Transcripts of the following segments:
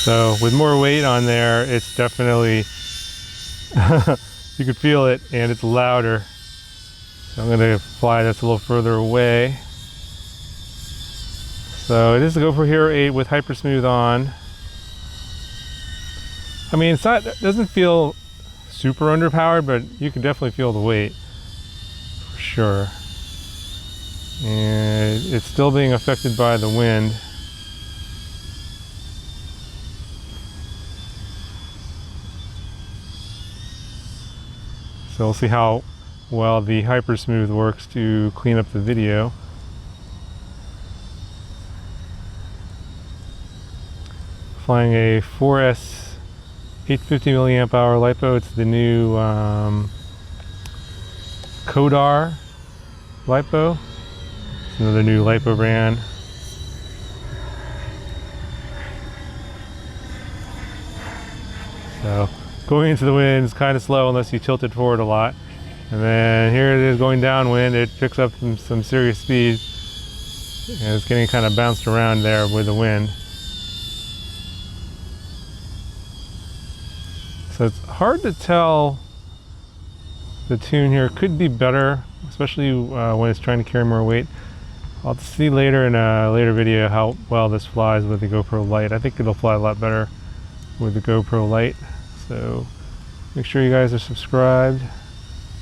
So with more weight on there, it's definitely, you can feel it, and it's louder. So I'm gonna fly this a little further away. So it is the GoPro Hero 8 with Hypersmooth on. I mean, it's not, it doesn't feel super underpowered, but you can definitely feel the weight for sure. And it's still being affected by the wind. So we'll see how well the Hypersmooth works to clean up the video. Flying a 4S 850 milliamp hour LiPo. It's the new Kodar LiPo. It's another new LiPo brand. So going into the wind is kind of slow unless you tilt it forward a lot. And then here it is going downwind. It picks up some serious speed. And it's getting kind of bounced around there with the wind. So it's hard to tell. The tune here could be better, especially when it's trying to carry more weight. I'll see later in a later video how well this flies with the GoPro Lite. I think it'll fly a lot better with the GoPro Lite. So make sure you guys are subscribed so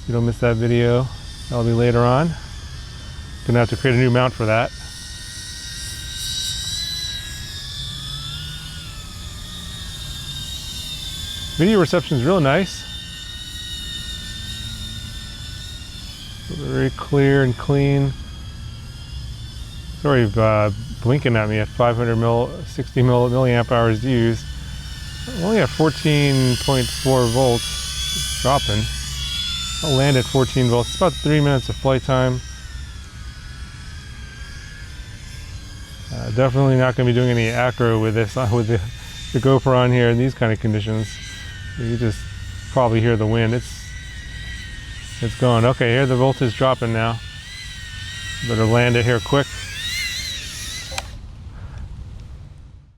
you don't miss that video. That'll be later on. Gonna have to create a new mount for that. Video reception is real nice. Very clear and clean. It's already blinking at me at 60 milliamp hours used. I'm only at 14.4 volts. It's dropping. I'll land at 14 volts. It's about 3 minutes of flight time. Definitely not going to be doing any acro with this, with the GoPro on here in these kind of conditions. You just probably hear the wind. It's going. Okay, here the voltage dropping now. Better land it here quick.